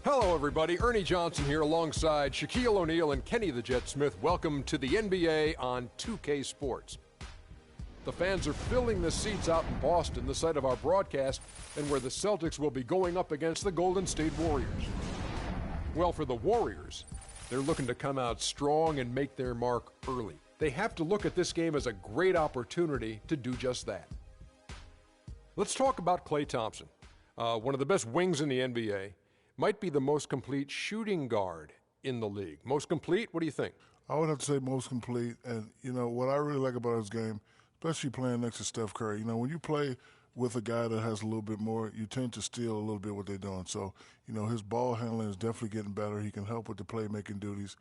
Hello, everybody. Ernie Johnson here alongside Shaquille O'Neal and Kenny the Jet Smith. Welcome to the NBA on 2K Sports. The fans are filling the seats out in Boston, the site of our broadcast, and where the Celtics will be going up against the Golden State Warriors. Well, for the Warriors, they're looking to come out strong and make their mark early. They have to look at this game as a great opportunity to do just that. Let's talk about Klay Thompson, one of the best wings in the NBA. Might be the most complete shooting guard in the league. Most complete? What do you think? I would have to say most complete. And, you know, what I really like about his game, especially playing next to Steph Curry, you know, when you play with a guy that has a little bit more, you tend to steal a little bit what they're doing. So, you know, his ball handling is definitely getting better. He can help with the playmaking duties.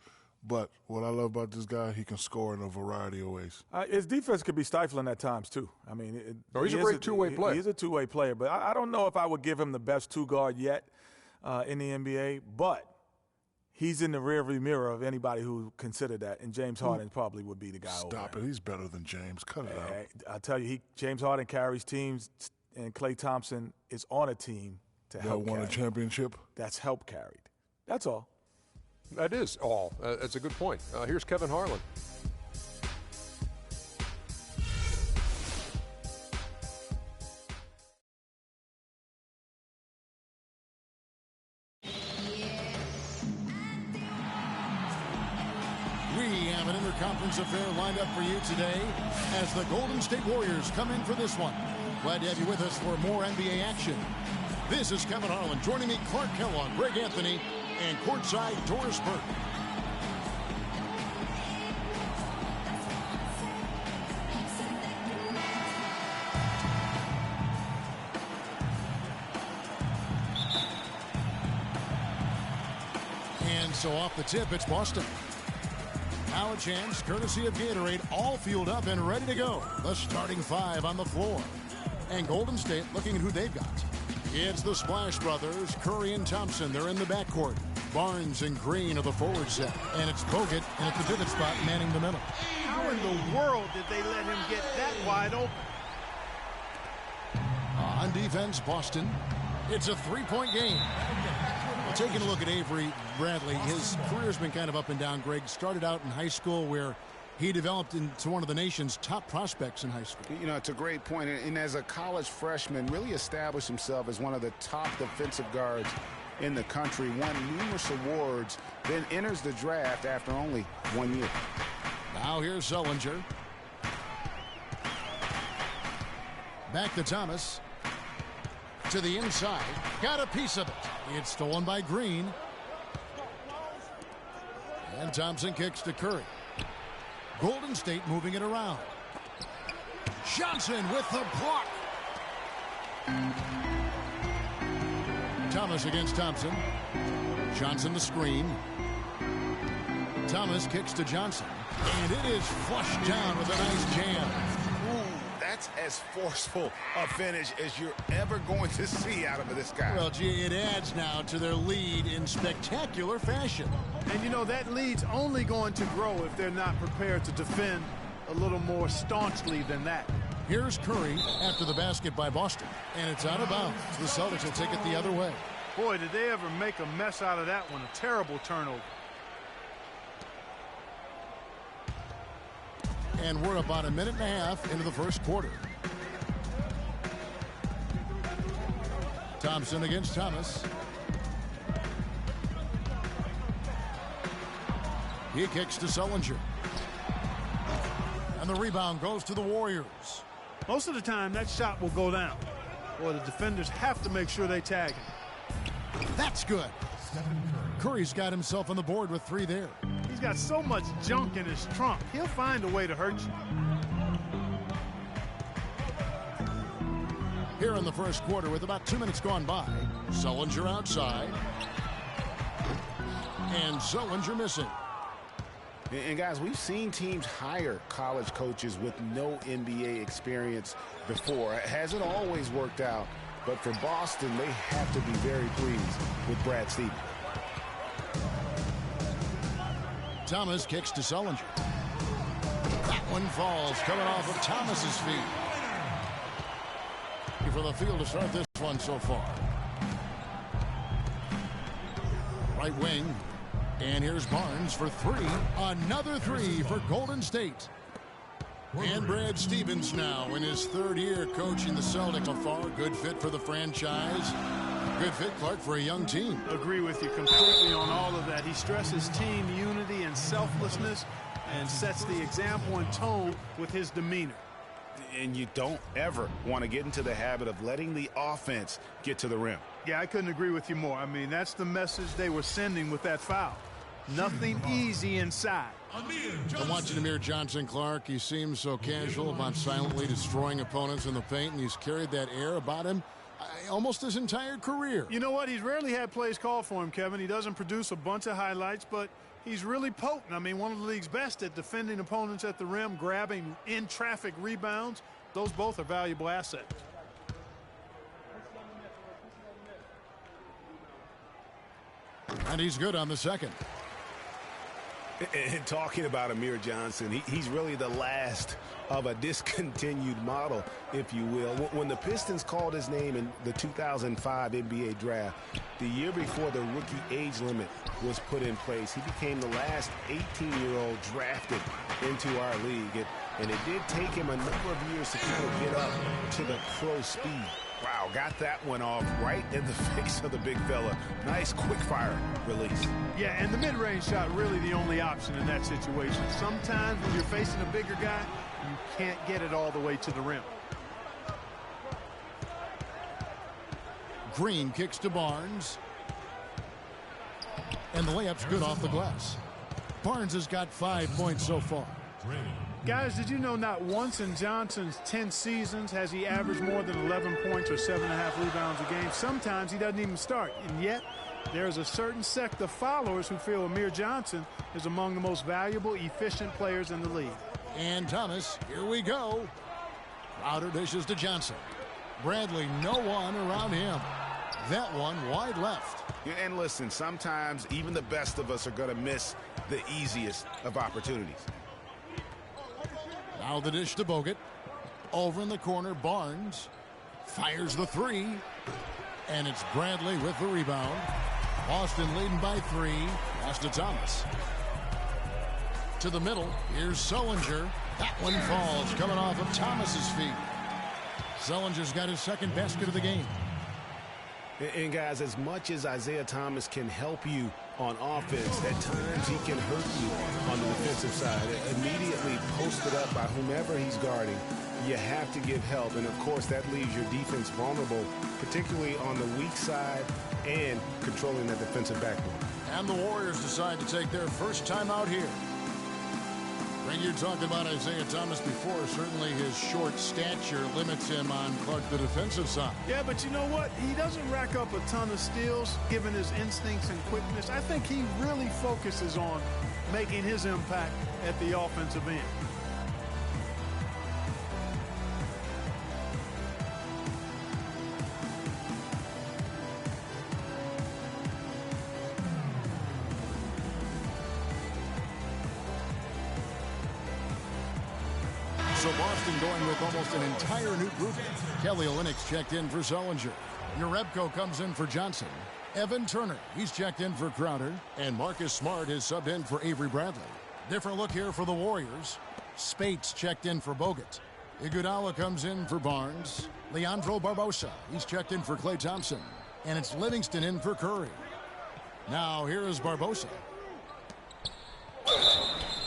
But what I love about this guy, he can score in a variety of ways. His defense could be stifling at times, too. I mean, he's a great two-way player. He's a two-way player. But I don't know if I would give him the best two-guard yet. In the NBA, but he's in the rearview mirror of anybody who considered that, and James Harden probably would be the guy. Stop it. He's better than James. Cut it out. I tell you, James Harden carries teams, and Klay Thompson is on a team to help won a championship? That's help carried. That's all. That is all. That's a good point. Here's Kevin Harlan. Conference affair lined up for you today as the Golden State Warriors come in for this one. Glad to have you with us for more NBA action. This is Kevin Harlan. Joining me, Clark Kellogg, Greg Anthony, and courtside Doris Burke. And so off the tip, it's Boston. Now a chance, courtesy of Gatorade, all fueled up and ready to go. The starting five on the floor. And Golden State looking at who they've got. It's the Splash Brothers, Curry and Thompson. They're in the backcourt. Barnes and Green are the forward set. And it's Bogut at the pivot spot manning the middle. How in the world did they let him get that wide open? On defense, Boston. It's a three-point game. Taking a look at Avery Bradley, his career's been kind of up and down. Greg started out in high school where he developed into one of the nation's top prospects in high school. You know, it's a great point. And as a college freshman, really established himself as one of the top defensive guards in the country, won numerous awards, then enters the draft after only 1 year. Now here's Sullinger. Back to Thomas. To the inside. Got a piece of it. It's stolen by Green. And Thompson kicks to Curry. Golden State moving it around. Johnson with the block. Thomas against Thompson. Johnson the screen. Thomas kicks to Johnson. And it is flushed down with a nice jam. That's as forceful a finish as you're ever going to see out of this guy. Well, gee, it adds now to their lead in spectacular fashion. And, you know, that lead's only going to grow if they're not prepared to defend a little more staunchly than that. Here's Curry after the basket by Boston. And it's out of bounds. The Celtics will take it the other way. Boy, did they ever make a mess out of that one. A terrible turnover. And we're about a minute and a half into the first quarter. Thompson against Thomas. He kicks to Sullinger. And the rebound goes to the Warriors. Most of the time, that shot will go down. Boy, the defenders have to make sure they tag him. That's good. Curry's got himself on the board with 3 there. He's got so much junk in his trunk. He'll find a way to hurt you. Here in the first quarter with about 2 minutes gone by. Sullinger outside. And Sullinger missing. And guys, we've seen teams hire college coaches with no NBA experience before. It hasn't always worked out. But for Boston, they have to be very pleased with Brad Stevens. Thomas kicks to Sullinger. That one falls, coming off of Thomas's feet. For the field to start this one so far. Right wing. And here's Barnes for three. Another three for Golden State. And Brad Stevens now in his third year coaching the Celtics. Far good fit for the franchise. Good fit, Clark, for a young team. Agree with you completely on all of that. He stresses team unity and selflessness and sets the example and tone with his demeanor. And you don't ever want to get into the habit of letting the offense get to the rim. Yeah, I couldn't agree with you more. I mean, that's the message they were sending with that foul. Nothing easy inside. I'm watching Amir Johnson, Clark. He seems so casual about silently destroying opponents in the paint, and he's carried that air about him almost his entire career. You know what? He's rarely had plays called for him, Kevin. He doesn't produce a bunch of highlights, but he's really potent. I mean, one of the league's best at defending opponents at the rim, grabbing in-traffic rebounds. Those both are valuable assets. And he's good on the second. And talking about Amir Johnson, he's really the last of a discontinued model, if you will. When the Pistons called his name in the 2005 NBA draft, the year before the rookie age limit was put in place, he became the last 18-year-old drafted into our league. And it did take him a number of years to kind of get up to the pro speed. Wow, got that one off right in the face of the big fella. Nice quick fire release. Yeah, and the mid-range shot really the only option in that situation. Sometimes when you're facing a bigger guy, you can't get it all the way to the rim. Green kicks to Barnes. And the layup's good off the glass. Barnes has got 5 points so far. Guys, did you know not once in Johnson's 10 seasons has he averaged more than 11 points or 7.5 rebounds a game? Sometimes he doesn't even start. And yet, there's a certain sect of followers who feel Amir Johnson is among the most valuable, efficient players in the league. And Thomas, here we go. Crowder dishes to Johnson. Bradley, no one around him. That one wide left. And listen, sometimes even the best of us are going to miss the easiest of opportunities. Now the dish to Bogut. Over in the corner, Barnes fires the three. And it's Bradley with the rebound. Boston leading by 3. Pass to Thomas. To the middle. Here's Sullinger. That one falls coming off of Thomas's feet. Sullinger's got his second basket of the game. And guys, as much as Isaiah Thomas can help you on offense, at times he can hurt you on the defensive side. Immediately posted up by whomever he's guarding, you have to give help. And, of course, that leaves your defense vulnerable, particularly on the weak side and controlling that defensive backboard. And the Warriors decide to take their first time out here. Greg, you talked about Isaiah Thomas before. Certainly his short stature limits him on Clark, the defensive side. Yeah, but you know what? He doesn't rack up a ton of steals, given his instincts and quickness. I think he really focuses on making his impact at the offensive end. So Boston going with almost an entire new group. Kelly Olynyk checked in for Sullinger. Jerebko comes in for Johnson. Evan Turner, he's checked in for Crowder. And Marcus Smart is subbed in for Avery Bradley. Different look here for the Warriors. Spates checked in for Bogut. Iguodala comes in for Barnes. Leandro Barbosa, he's checked in for Klay Thompson. And it's Livingston in for Curry. Now here is Barbosa.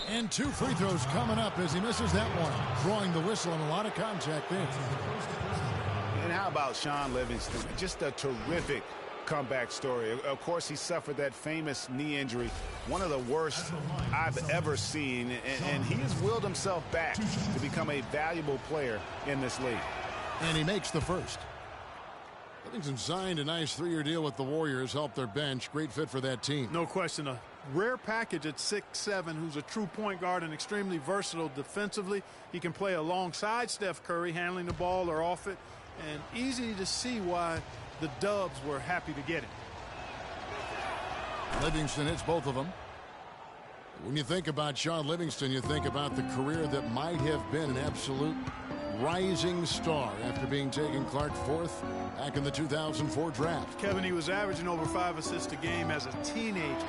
And 2 free throws coming up as he misses that one. Drawing the whistle and a lot of contact there. And how about Shaun Livingston? Just a terrific comeback story. Of course, he suffered that famous knee injury, one of the worst I've ever seen, and he has willed himself back to become a valuable player in this league. And he makes the first. Livingston signed a nice 3-year deal with the Warriors, helped their bench. Great fit for that team. No question. A rare package at 6'7", who's a true point guard and extremely versatile defensively. He can play alongside Steph Curry, handling the ball or off it, and easy to see why the Dubs were happy to get him. Livingston hits both of them. When you think about Shaun Livingston, you think about the career that might have been an absolute rising star after being taken Clark fourth back in the 2004 draft. Kevin, he was averaging over 5 assists a game as a teenager,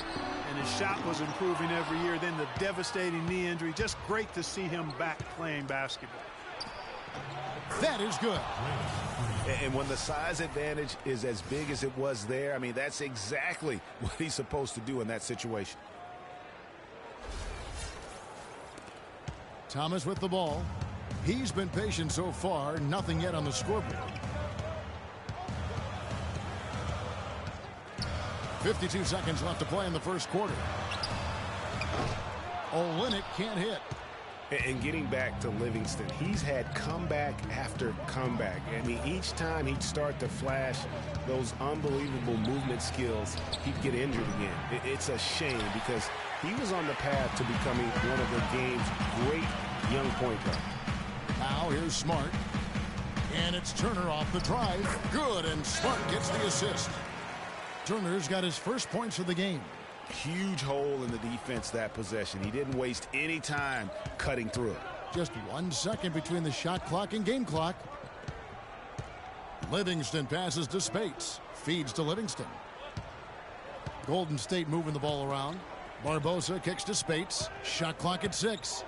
and his shot was improving every year. Then the devastating knee injury. Just great to see him back playing basketball. That is good. And when the size advantage is as big as it was there, I mean, that's exactly what he's supposed to do in that situation. Thomas with the ball. He's been patient so far. Nothing yet on the scoreboard. 52 seconds left to play in the first quarter. Olynyk can't hit. And getting back to Livingston, he's had comeback after comeback. I mean, each time he'd start to flash those unbelievable movement skills, he'd get injured again. It's a shame because he was on the path to becoming one of the game's great young point guards. Now here's Smart. And it's Turner off the drive. Good, and Smart gets the assist. Turner's got his first points of the game. Huge hole in the defense that possession. He didn't waste any time cutting through it. Just 1 second between the shot clock and game clock. Livingston passes to Spates. Feeds to Livingston. Golden State moving the ball around. Barbosa kicks to Spates. Shot clock at 6.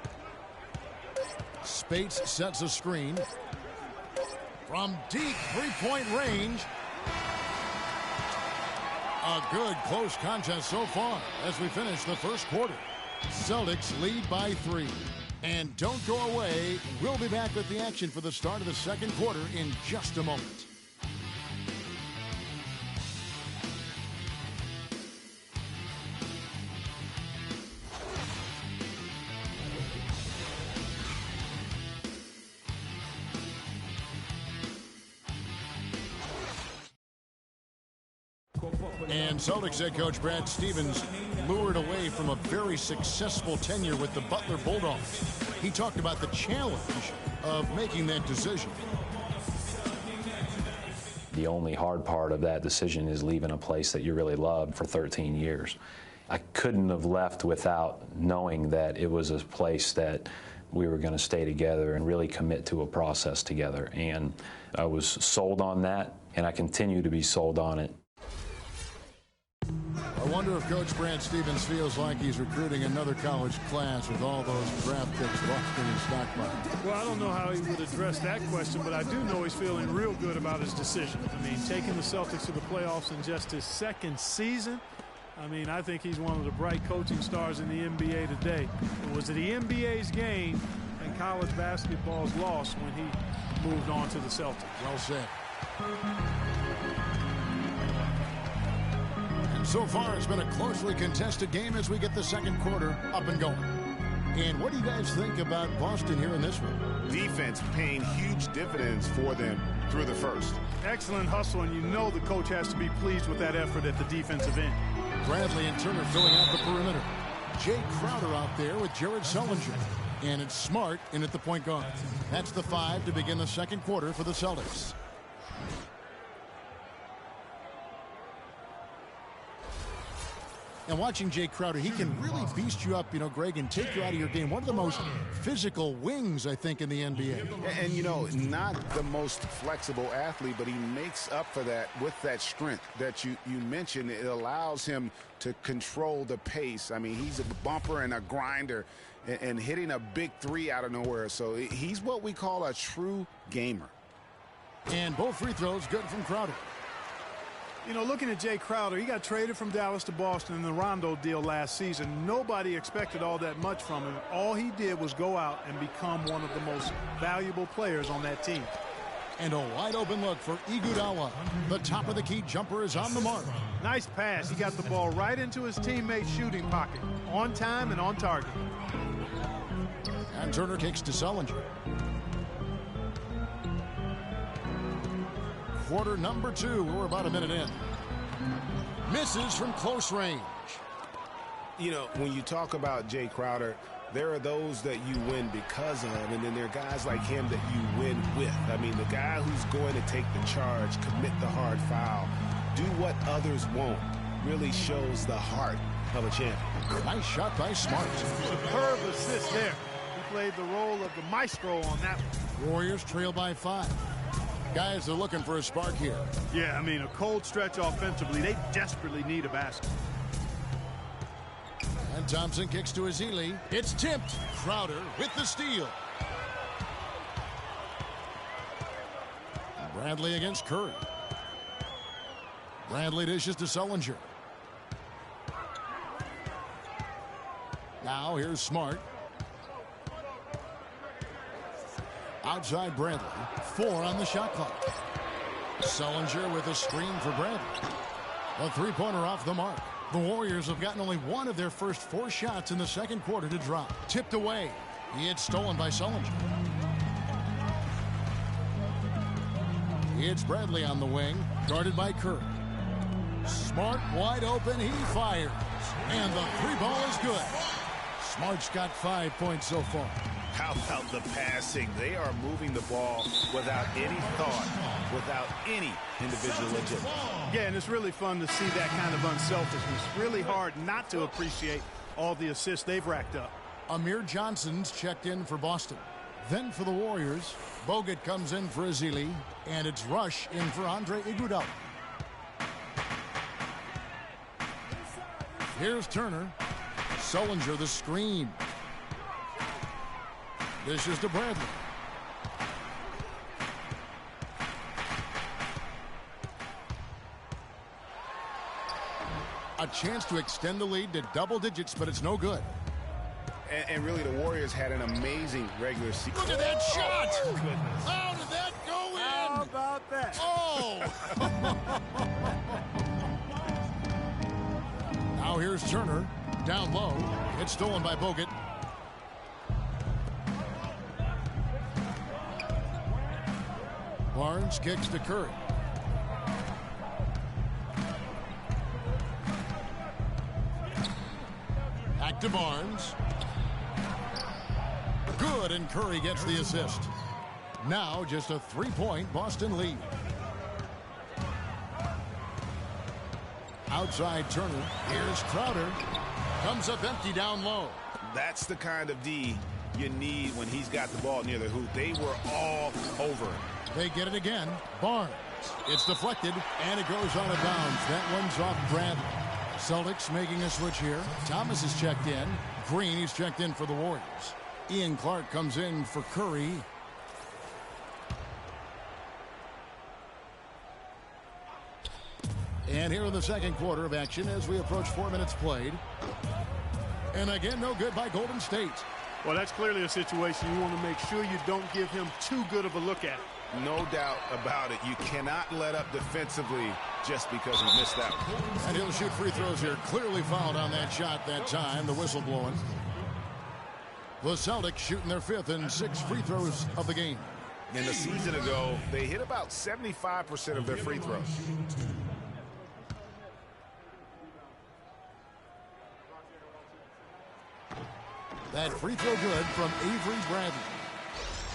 Spates sets a screen. From deep three-point range. A good close contest so far as we finish the first quarter. Celtics lead by 3. And don't go away. We'll be back with the action for the start of the second quarter in just a moment. And Celtics head coach Brad Stevens lured away from a very successful tenure with the Butler Bulldogs. He talked about the challenge of making that decision. The only hard part of that decision is leaving a place that you really loved for 13 years. I couldn't have left without knowing that it was a place that we were going to stay together and really commit to a process together. And I was sold on that, and I continue to be sold on it. I wonder if Coach Brad Stevens feels like he's recruiting another college class with all those draft picks locked in his stockpile. Well, I don't know how he would address that question, but I do know he's feeling real good about his decision. I mean, taking the Celtics to the playoffs in just his second season, I mean, I think he's one of the bright coaching stars in the NBA today. It was the NBA's game and college basketball's loss when he moved on to the Celtics. Well said. So far, it's been a closely contested game as we get the second quarter up and going. And what do you guys think about Boston here in this one? Defense paying huge dividends for them through the first. Excellent hustle, and you know the coach has to be pleased with that effort at the defensive end. Bradley and Turner filling out the perimeter. Jay Crowder out there with Jared Sullinger. And it's Smart in at the point guard. That's the 5 to begin the second quarter for the Celtics. And watching Jay Crowder, he can really beast you up, Greg, and take you out of your game. One of the most physical wings, I think, in the NBA. And, not the most flexible athlete, but he makes up for that with that strength that you mentioned. It allows him to control the pace. I mean, he's a bumper and a grinder and hitting a big three out of nowhere. So he's what we call a true gamer. And both free throws good from Crowder. Looking at Jay Crowder, he got traded from Dallas to Boston in the Rondo deal last season. Nobody expected all that much from him. All he did was go out and become one of the most valuable players on that team. And a wide open look for Iguodala. The top of the key jumper is on the mark. Nice pass. He got the ball right into his teammate's shooting pocket. On time and on target. And Turner kicks to Sullinger. Quarter number 2. We're about a minute in. Misses from close range. When you talk about Jay Crowder, there are those that you win because of, and then there are guys like him that you win with. I mean, the guy who's going to take the charge, commit the hard foul, do what others won't, really shows the heart of a champion. Nice shot by Smart. Superb assist there. He played the role of the maestro on that one. Warriors trail by 5. Guys are looking for a spark here. Yeah, I mean, a cold stretch offensively. They desperately need a basket. And Thompson kicks to Ezeli. It's tipped. Crowder with the steal. Bradley against Curry. Bradley dishes to Sullinger. Now here's Smart. Outside Bradley. 4 on the shot clock. Sullinger with a screen for Bradley. A three-pointer off the mark. The Warriors have gotten only 1 of their first 4 shots in the second quarter to drop. Tipped away. It's stolen by Sullinger. It's Bradley on the wing, guarded by Curry. Smart wide open, he fires. And the 3-ball is good. Smart's got 5 points so far. How about the passing? They are moving the ball without any thought, without any individual agenda. Yeah, and it's really fun to see that kind of unselfishness. Really hard not to appreciate all the assists they've racked up. Amir Johnson's checked in for Boston. Then for the Warriors, Bogut comes in for Ezeli, and it's Rush in for Andre Iguodala. Here's Turner. Sullinger the screen. This is to Bradley. A chance to extend the lead to double digits, but it's no good. And really, the Warriors had an amazing regular season. Look at that shot! How did that go in? How about that? Oh! Now here's Turner. Down low. It's stolen by Bogut. Barnes kicks to Curry. Back to Barnes. Good, and Curry gets the assist. Now just a 3-point Boston lead. Outside Turner. Here's Crowder. Comes up empty down low. That's the kind of D you need when he's got the ball near the hoop. They were all over it. They get it again. Barnes. It's deflected, and it goes out of bounds. That one's off Bradley. Celtics making a switch here. Thomas is checked in. Green is checked in for the Warriors. Ian Clark comes in for Curry. And here in the second quarter of action as we approach 4 minutes played. And again, no good by Golden State. Well, that's clearly a situation you want to make sure you don't give him too good of a look at. No doubt about it. You cannot let up defensively just because he missed that one. And he'll shoot free throws here. Clearly fouled on that shot that time. The whistle blowing. The Celtics shooting their 5th and 6th free throws of the game. In the season ago, they hit about 75% of their free throws. That free throw good from Avery Bradley.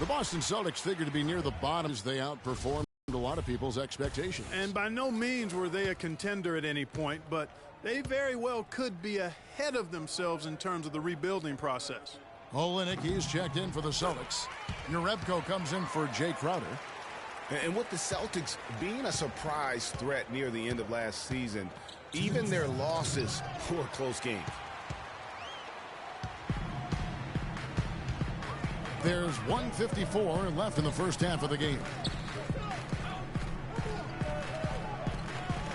The Boston Celtics figured to be near the bottom as they outperformed a lot of people's expectations. And by no means were they a contender at any point, but they very well could be ahead of themselves in terms of the rebuilding process. Olynyk, he's checked in for the Celtics. Jerebko comes in for Jay Crowder. And with the Celtics being a surprise threat near the end of last season, even their losses were close games. There's 1:54 left in the first half of the game.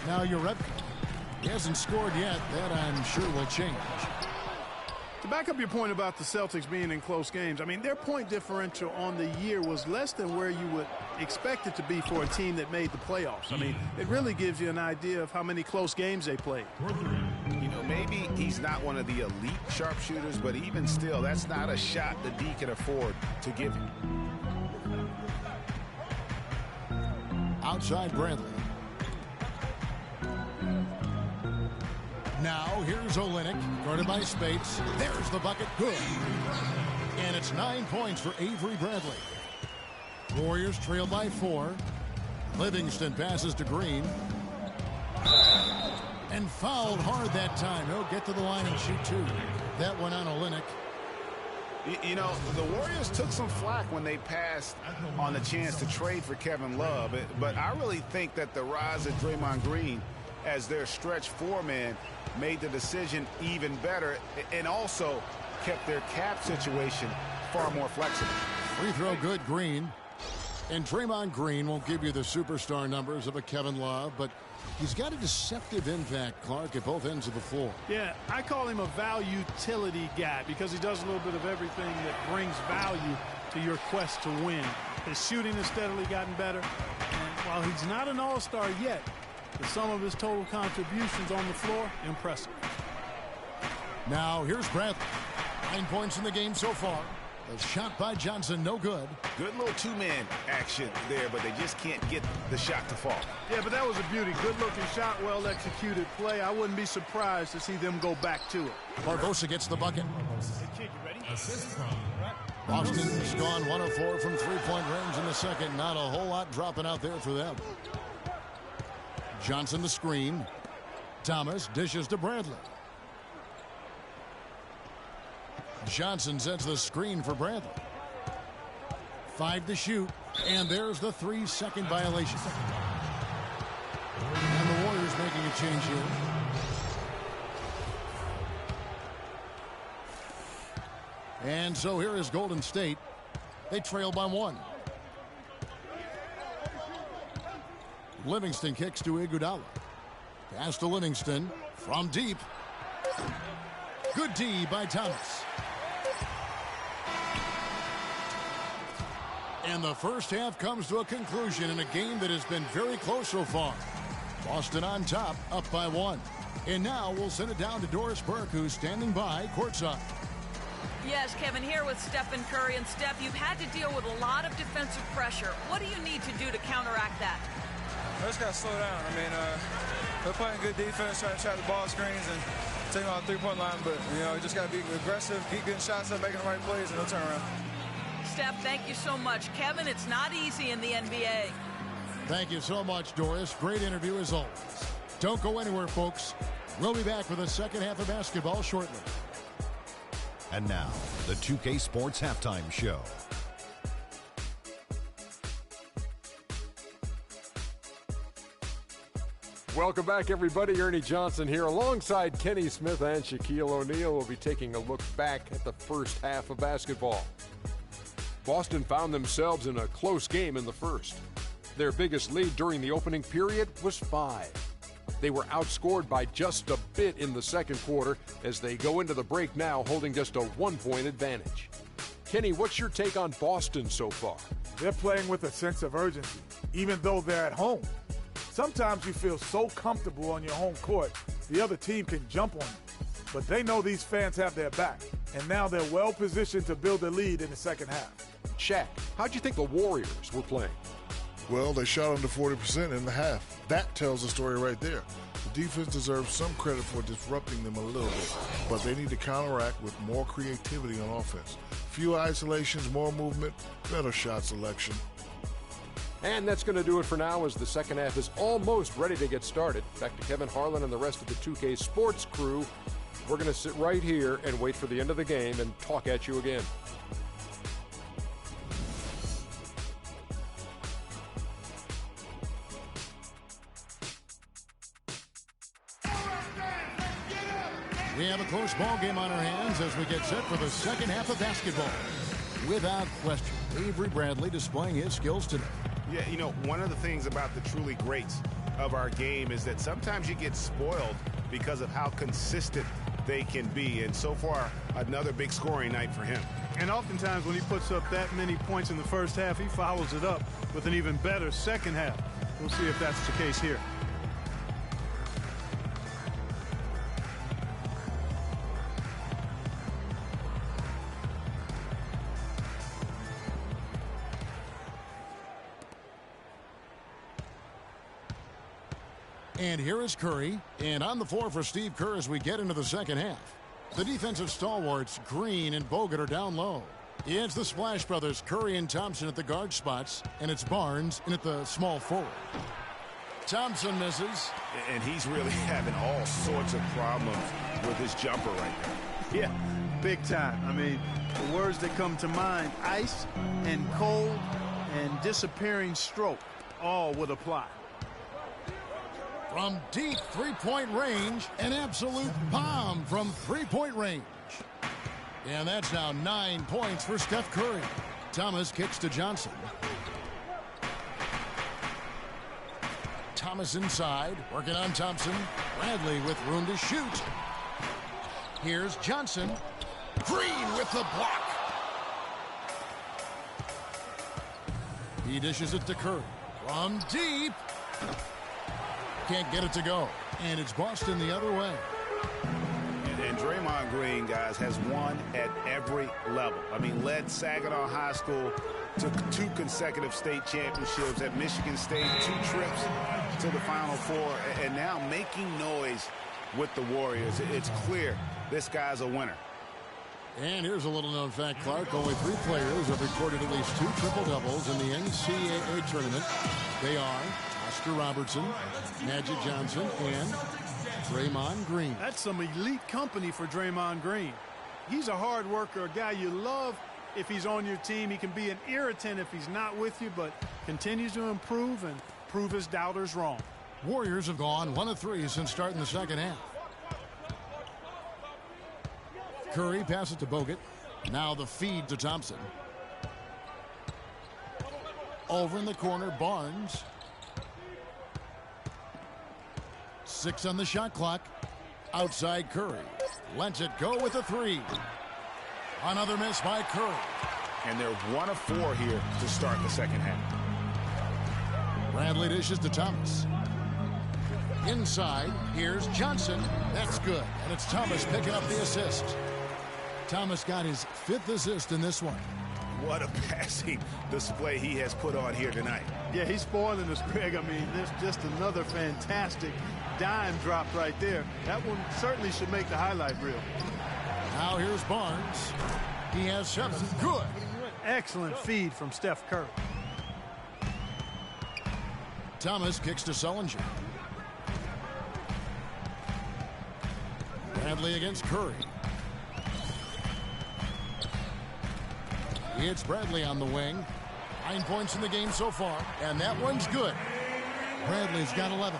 Now Jerebko. He hasn't scored yet. That I'm sure will change. To back up your point about the Celtics being in close games, I mean, their point differential on the year was less than where you would expect it to be for a team that made the playoffs. I mean, it really gives you an idea of how many close games they played. You know, maybe he's not one of the elite sharpshooters, but even still, that's not a shot the D can afford to give him. Outside Bradley. Now here's Olynyk, guarded by Spates. There's the bucket, good. And it's 9 points for Avery Bradley. Warriors trail by 4. Livingston passes to Green. And fouled hard that time. He'll get to the line and shoot 2. That one on Olynyk. You know, the Warriors took some flack when they passed on the chance to trade for Kevin Love, but I really think that the rise of Draymond Green as their stretch four-man made the decision even better and also kept their cap situation far more flexible. Free throw good, Green. And Draymond Green won't give you the superstar numbers of a Kevin Love, but he's got a deceptive impact, Clark, at both ends of the floor. Yeah, I call him a value-utility guy because he does a little bit of everything that brings value to your quest to win. His shooting has steadily gotten better, and while he's not an all-star yet, the sum of his total contributions on the floor, impressive. Now, here's Bradley. 9 points in the game so far. The shot by Johnson, no good. Good little two-man action there, but they just can't get the shot to fall. Yeah, but that was a beauty. Good-looking shot, well-executed play. I wouldn't be surprised to see them go back to it. Barbosa gets the bucket. Boston's gone 1 of 4 from three-point range in the second. Not a whole lot dropping out there for them. Johnson the screen. Thomas dishes to Bradley. Johnson sets the screen for Bradley. 5 to shoot, and there's the 3-second violation. And the Warriors making a change here. And so here is Golden State. They trail by 1. Livingston kicks to Iguodala. Pass to Livingston from deep. Good D by Thomas. And the first half comes to a conclusion in a game that has been very close so far. Boston on top, up by 1. And now we'll send it down to Doris Burke, who's standing by courtside. Yes, Kevin, here with Stephen Curry. And Steph, you've had to deal with a lot of defensive pressure. What do you need to do to counteract that? I just got to slow down. I mean, they're playing good defense, trying to trap the ball screens and take them out the three-point line. But, you know, you just got to be aggressive, keep getting shots up, making the right plays, and they'll turn around. Steph, thank you so much. Kevin, it's not easy in the NBA. Thank you so much, Doris. Great interview as always. Don't go anywhere, folks. We'll be back with the second half of basketball shortly. And now, the 2K Sports Halftime Show. Welcome back, everybody. Ernie Johnson here alongside Kenny Smith and Shaquille O'Neal. We'll be taking a look back at the first half of basketball. Boston found themselves in a close game in the first. Their biggest lead during the opening period was 5. They were outscored by just a bit in the second quarter as they go into the break now holding just a 1-point advantage. Kenny, what's your take on Boston so far? They're playing with a sense of urgency, even though they're at home. Sometimes you feel so comfortable on your home court, the other team can jump on you. But they know these fans have their back, and now they're well positioned to build a lead in the second half. Shaq, how'd you think the Warriors were playing? Well, they shot under 40% in the half. That tells the story right there. The defense deserves some credit for disrupting them a little bit, but they need to counteract with more creativity on offense. Few isolations, more movement, better shot selection. And that's going to do it for now as the second half is almost ready to get started. Back to Kevin Harlan and the rest of the 2K Sports crew. We're going to sit right here and wait for the end of the game and talk at you again. We have a close ball game on our hands as we get set for the second half of basketball. Without question, Avery Bradley displaying his skills today. Yeah, you know, one of the things about the truly greats of our game is that sometimes you get spoiled because of how consistent they can be. And so far, another big scoring night for him. And oftentimes when he puts up that many points in the first half, he follows it up with an even better second half. We'll see if that's the case here. And here is Curry. And on the floor for Steve Kerr as we get into the second half. The defensive stalwarts, Green and Bogut, are down low. It's the Splash Brothers, Curry and Thompson at the guard spots. And it's Barnes in at the small forward. Thompson misses. And he's really having all sorts of problems with his jumper right there. Yeah, big time. I mean, the words that come to mind, ice and cold and disappearing stroke, all would apply. From deep three-point range, an absolute bomb from three-point range. And that's now 9 points for Steph Curry. Thomas kicks to Johnson. Thomas inside, working on Thompson. Bradley with room to shoot. Here's Johnson. Green with the block. He dishes it to Curry. From deep. Can't get it to go. And it's Boston the other way. And Draymond Green, guys, has won at every level. I mean, led Saginaw High School to 2 consecutive state championships at Michigan State, 2 trips to the Final Four, and now making noise with the Warriors. It's clear this guy's a winner. And here's a little-known fact, Clark. Only 3 players have recorded at least 2 triple-doubles in the NCAA tournament. They are Oscar Robertson, Magic Johnson, and Draymond Green. That's some elite company for Draymond Green. He's a hard worker, a guy you love if he's on your team. He can be an irritant if he's not with you, but continues to improve and prove his doubters wrong. Warriors have gone 1 of 3 since starting the second half. Curry passes to Bogut. Now the feed to Thompson. Over in the corner, Barnes. 6 on the shot clock. Outside Curry. Lets it go with a 3. Another miss by Curry. And they're 1 of 4 here to start the second half. Bradley dishes to Thomas. Inside, here's Johnson. That's good. And it's Thomas picking up the assist. Thomas got his 5th assist in this one. What a passing display he has put on here tonight. Yeah, he's spoiling us, Greg. I mean, there's just another fantastic dime drop right there. That one certainly should make the highlight reel. Now here's Barnes. He has 7. Good. Excellent feed from Steph Curry. Thomas kicks to Sullinger. Bradley against Curry. It's Bradley on the wing. 9 points in the game so far, and that one's good. Bradley's got 11.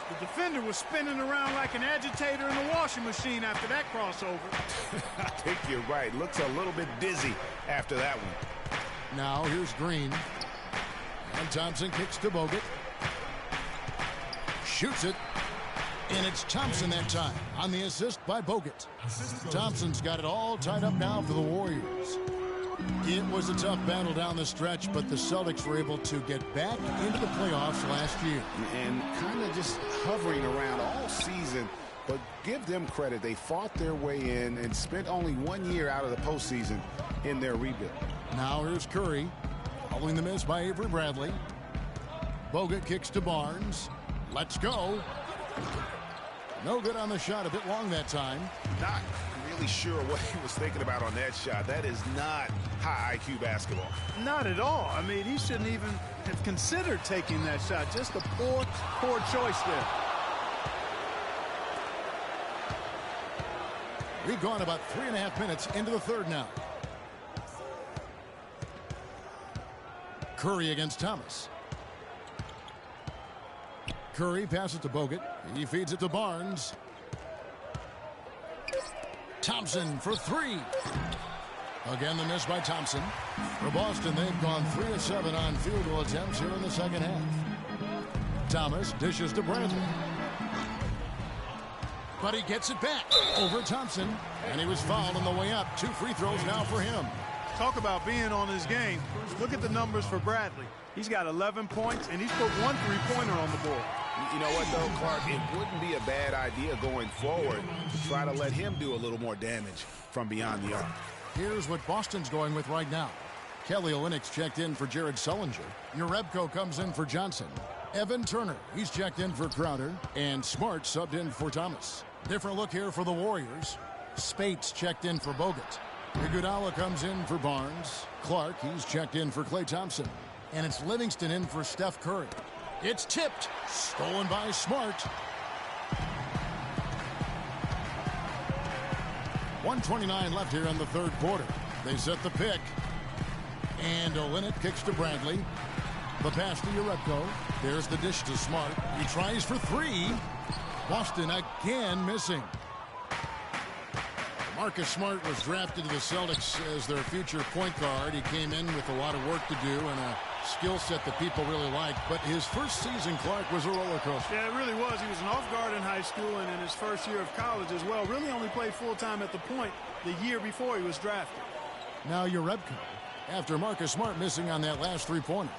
The defender was spinning around like an agitator in the washing machine after that crossover. I think you're right. Looks a little bit dizzy after that one. Now here's Green. And Thompson kicks to Bogut. Shoots it. And it's Thompson that time on the assist by Bogut. Thompson's got it all tied up now for the Warriors. It was a tough battle down the stretch, but the Celtics were able to get back into the playoffs last year. And kind of just hovering around all season, but give them credit. They fought their way in and spent only 1 year out of the postseason in their rebuild. Now here's Curry, following the miss by Avery Bradley. Bogut kicks to Barnes. Let's go. No good on the shot, a bit long that time. Not really sure what he was thinking about on that shot. That is not high IQ basketball. Not at all. I mean, he shouldn't even have considered taking that shot. Just a poor choice there. We've gone about 3.5 minutes into the third now. Curry against Thomas. Curry passes to Bogut. He feeds it to Barnes. Thompson for 3. Again, the miss by Thompson. For Boston, they've gone 3 of 7 on field goal attempts here in the second half. Thomas dishes to Bradley. But he gets it back over Thompson. And he was fouled on the way up. 2 free throws now for him. Talk about being on his game. Look at the numbers for Bradley. He's got 11 points, and he's put 1 3-pointer on the board. You know what, though, Clark? It wouldn't be a bad idea going forward to try to let him do a little more damage from beyond the arc. Here's what Boston's going with right now. Kelly Olynyk's checked in for Jared Sullinger. Jerebko comes in for Johnson. Evan Turner, he's checked in for Crowder. And Smart subbed in for Thomas. Different look here for the Warriors. Spates checked in for Bogut. Iguodala comes in for Barnes. Clark, he's checked in for Klay Thompson. And it's Livingston in for Steph Curry. It's tipped. Stolen by Smart. 1:29 left here in the third quarter. They set the pick. And Olynyk kicks to Bradley. The pass to Jerebko. There's the dish to Smart. He tries for three. Boston again missing. Marcus Smart was drafted to the Celtics as their future point guard. He came in with a lot of work to do and a skill set that people really liked. But his first season, Clark, was a roller coaster. Yeah, it really was. He was an off guard in high school and in his first year of college as well. Really only played full-time at the point the year before he was drafted. Now Jerebko, after Marcus Smart missing on that last three-pointer.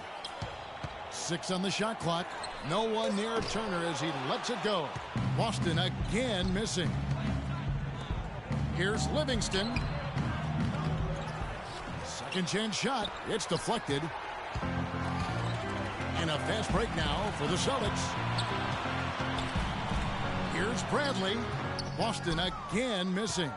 6 on the shot clock. No one near Turner as he lets it go. Boston again missing. Here's Livingston. Second chance shot. It's deflected. And a fast break now for the Celtics. Here's Bradley. Boston again missing.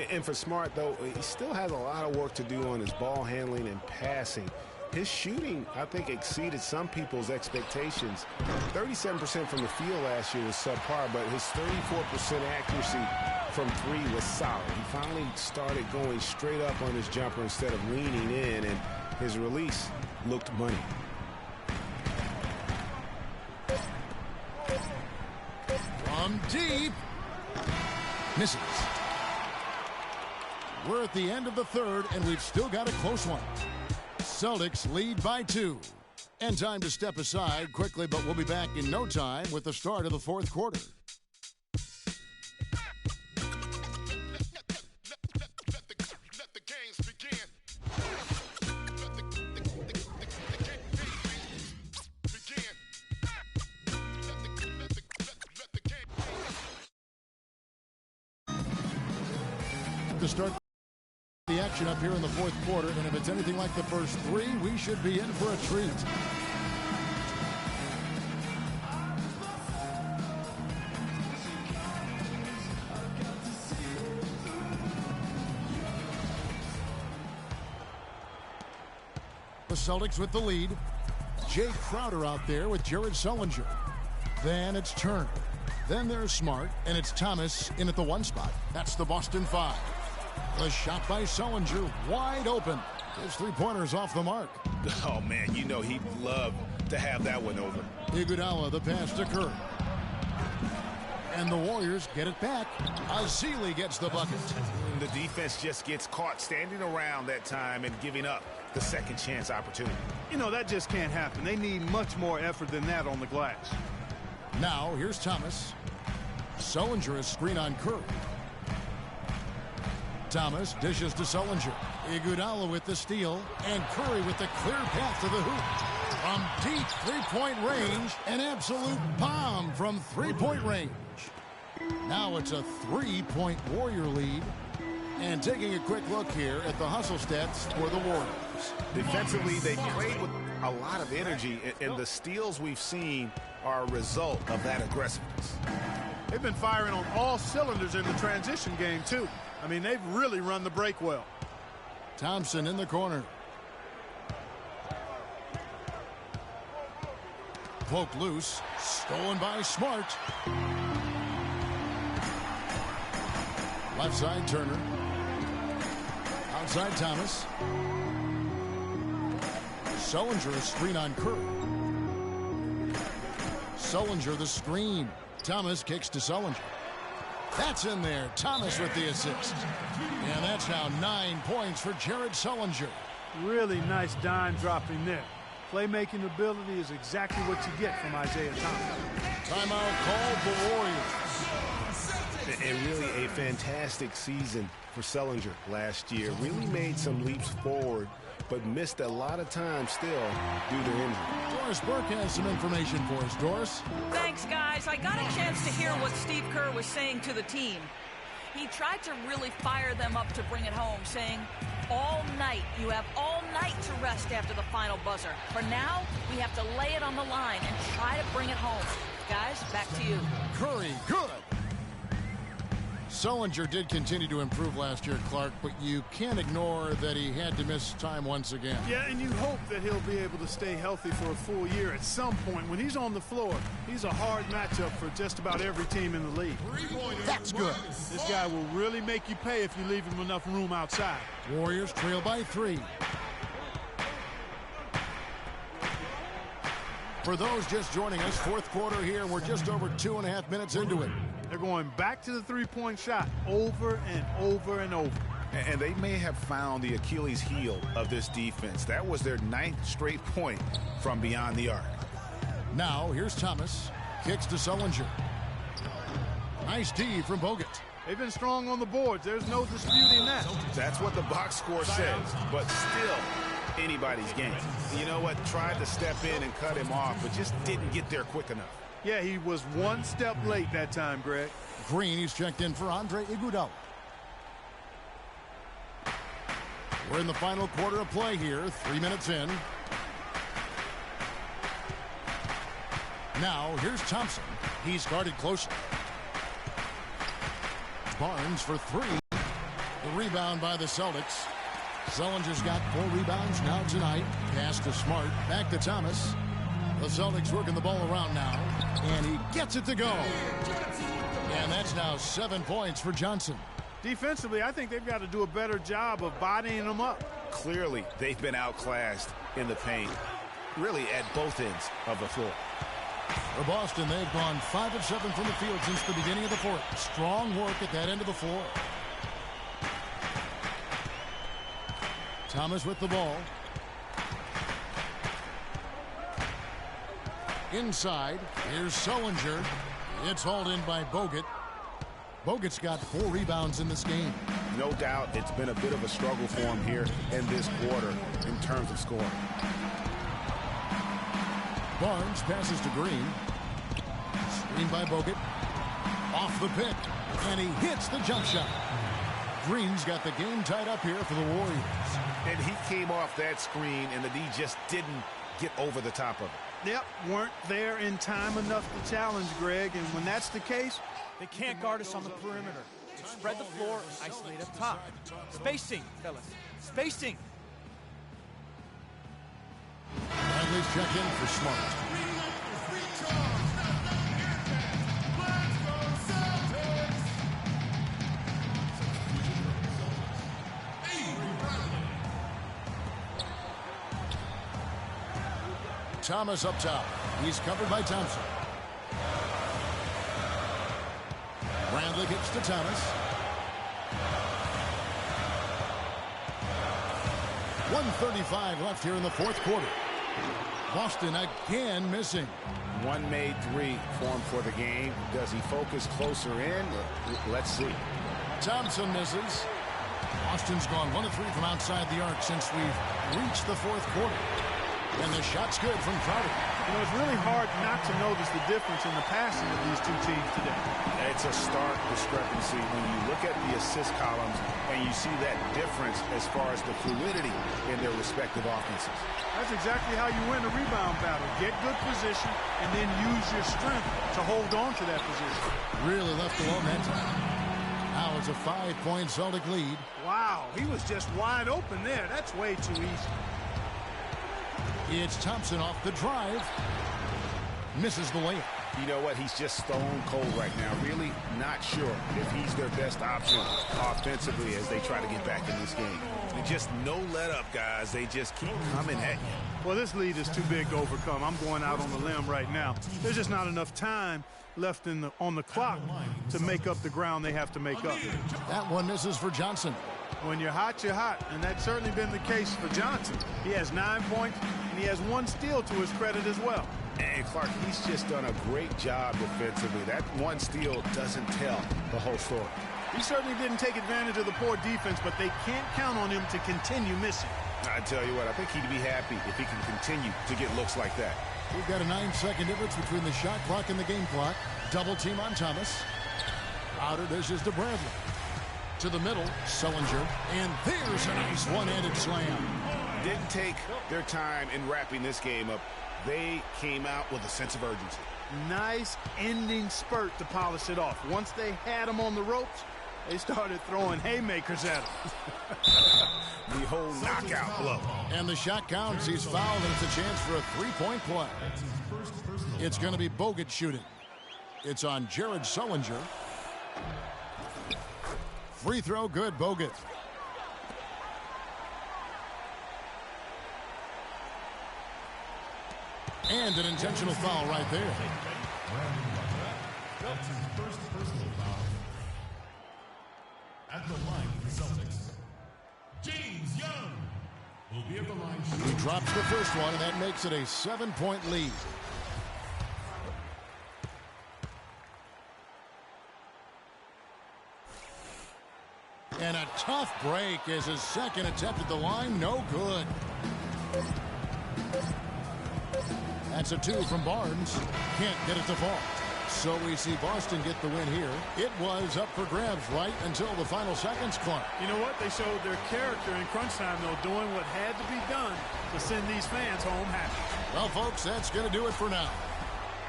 And for Smart, though, he still has a lot of work to do on his ball handling and passing. His shooting, I think, exceeded some people's expectations. 37% from the field last year was subpar, but his 34% accuracy from three was solid. He finally started going straight up on his jumper instead of leaning in, and his release looked money. From deep. Misses. We're at the end of the third, and we've still got a close one. Celtics lead by 2. And time to step aside quickly, but we'll be back in no time with the start of the fourth quarter. To start the action up here in the fourth quarter, and if it's anything like the first 3, we should be in for a treat. The Celtics with the lead. Jay Crowder out there with Jared Sullinger. Then it's Turner. Then there's Smart, and it's Thomas in at the 1 spot. That's the Boston 5. The shot by Sullinger, wide open. His three-pointer's off the mark. Oh, man, you know he'd love to have that one over. Iguodala, the pass to Curry. And the Warriors get it back. Azili gets the bucket. And the defense just gets caught standing around that time and giving up the second chance opportunity. You know, that just can't happen. They need much more effort than that on the glass. Now, here's Thomas. Sullinger is screen on Curry. Thomas dishes to Sullinger. Iguodala with the steal, and Curry with the clear path to the hoop. From deep three-point range, an absolute bomb from three-point range. Now it's a 3-point Warrior lead. And taking a quick look here at the hustle stats for the Warriors. Defensively, they played with a lot of energy, and the steals we've seen are a result of that aggressiveness. They've been firing on all cylinders in the transition game, too. I mean, they've really run the break well. Thompson in the corner. Poked loose. Stolen by Smart. Left side, Turner. Outside, Thomas. Sullinger, a screen on Curry. Sullinger, the screen. Thomas kicks to Sullinger. That's in there. Thomas with the assist. And that's now 9 points for Jared Sullinger. Really nice dime dropping there. Playmaking ability is exactly what you get from Isaiah Thomas. Timeout called the Warriors. And really a fantastic season for Sullinger last year. Really made some leaps forward, but missed a lot of time still due to injury. Doris Burke has some information for us. Doris? Thanks, guys. I got a chance to hear what Steve Kerr was saying to the team. He tried to really fire them up to bring it home, saying, all night, you have all night to rest after the final buzzer. For now, we have to lay it on the line and try to bring it home. Guys, back to you. Curry, good. Sullinger did continue to improve last year, Clark, but you can't ignore that he had to miss time once again. Yeah, and you hope that he'll be able to stay healthy for a full year at some point. When he's on the floor, he's a hard matchup for just about every team in the league. That's good. This guy will really make you pay if you leave him enough room outside. Warriors trail by 3. For those just joining us, fourth quarter here, and we're just over 2.5 minutes into it. They're going back to the three-point shot over and over and over. And they may have found the Achilles heel of this defense. That was their 9th straight point from beyond the arc. Now, here's Thomas. Kicks to Sullinger. Nice D from Bogut. They've been strong on the boards. There's no disputing that. That's what the box score says, but still anybody's game. You know what? Tried to step in and cut him off, but just didn't get there quick enough. Yeah, he was one step late that time, Greg. Green, he's checked in for Andre Iguodala. We're in the final quarter of play here, 3 minutes in. Now, here's Thompson. He's guarded closely. Barnes for 3. The rebound by the Celtics. Sullinger's got 4 rebounds now tonight. Pass to Smart. Back to Thomas. The Celtics working the ball around now. And he gets it to go. And that's now 7 points for Johnson. Defensively, I think they've got to do a better job of bodying them up. Clearly, they've been outclassed in the paint, really at both ends of the floor. For Boston, they've gone 5 of 7 from the field since the beginning of the fourth. Strong work at that end of the floor. Thomas with the ball. Inside, here's Sullinger. It's hauled in by Bogut. Bogut's got 4 rebounds in this game. No doubt it's been a bit of a struggle for him here in this quarter in terms of scoring. Barnes passes to Green. Screen by Bogut. Off the pick. And he hits the jump shot. Green's got the game tied up here for the Warriors. And he came off that screen, and the D just didn't get over the top of it. Yep, weren't there in time enough to challenge, Greg. And when that's the case, they can't guard us on the perimeter. Spread the floor, isolate up top. Spacing, fellas. Spacing. Bradley's check in for Smart. Thomas up top. He's covered by Thompson. Bradley gets to Thomas. 1:35 left here in the fourth quarter. Boston again missing. 1 made 3 for him for the game. Does he focus closer in? Let's see. Thompson misses. Boston's gone 1 of 3 from outside the arc since we've reached the fourth quarter. And the shot's good from Crowder. You know, it's really hard not to notice the difference in the passing of these two teams today. It's a stark discrepancy when you look at the assist columns and you see that difference as far as the fluidity in their respective offenses. That's exactly how you win a rebound battle. Get good position and then use your strength to hold on to that position. Really left alone that time. Now it's a 5-point Celtic lead. Wow, he was just wide open there. That's way too easy. It's Thompson off the drive. Misses the layup. You know what? He's just stone cold right now. Really not sure if he's their best option offensively as they try to get back in this game. And just no let up, guys. They just keep coming at you. Well, this lead is too big to overcome. I'm going out on the limb right now. There's just not enough time left on the clock to make up the ground they have to make up. That one misses for Johnson. When you're hot, and that's certainly been the case for Johnson. He has 9 points, and he has 1 steal to his credit as well. And Clark, he's just done a great job defensively. That 1 steal doesn't tell the whole story. He certainly didn't take advantage of the poor defense, but they can't count on him to continue missing. I tell you what, I think he'd be happy if he can continue to get looks like that. We've got a 9-second difference between the shot clock and the game clock. Double team on Thomas. Crowder dishes to Bradley. To the middle, Sullinger, and there's a nice one-handed slam. Didn't take their time in wrapping this game up. They came out with a sense of urgency. Nice ending spurt to polish it off. Once they had him on the ropes, They started throwing haymakers at him. The whole knockout blow. And the shot counts. He's fouled, and it's a chance for a three-point play. It's going to be Bogut shooting. It's on Jared Sullinger. Free throw, good, Bogut. And an intentional foul right there. That's his first personal foul. At the line for the Celtics, James Young will be at the line. He drops the first one, and that makes it a 7-point lead. And a tough break as his second attempt at the line, no good. That's a 2 from Barnes. Can't get it to fall. So we see Boston get the win here. It was up for grabs right until the final seconds, Clark. You know what? They showed their character in crunch time, though, doing what had to be done to send these fans home happy. Well, folks, that's going to do it for now.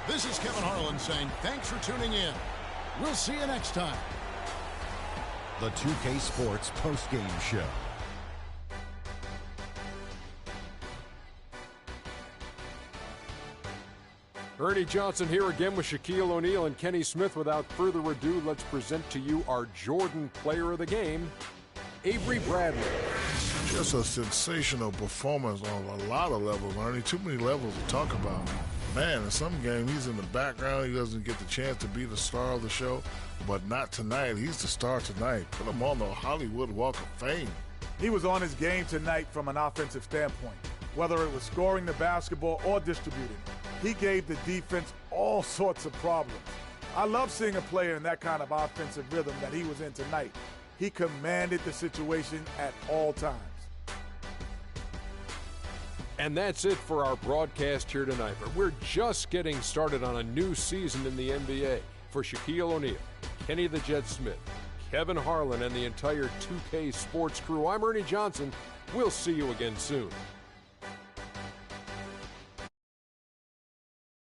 This is Kevin Harlan saying thanks for tuning in. We'll see you next time. The 2K Sports Post-Game Show. Ernie Johnson here again with Shaquille O'Neal and Kenny Smith. Without further ado, let's present to you our Jordan Player of the Game, Avery Bradley. Just a sensational performance on a lot of levels, Ernie. Too many levels to talk about. Man, in some game, he's in the background. He doesn't get the chance to be the star of the show, but not tonight. He's the star tonight. Put him on the Hollywood Walk of Fame. He was on his game tonight from an offensive standpoint, whether it was scoring the basketball or distributing. He gave the defense all sorts of problems. I love seeing a player in that kind of offensive rhythm that he was in tonight. He commanded the situation at all times. And that's it for our broadcast here tonight. But we're just getting started on a new season in the NBA. For Shaquille O'Neal, Kenny the Jet Smith, Kevin Harlan, and the entire 2K Sports crew, I'm Ernie Johnson. We'll see you again soon.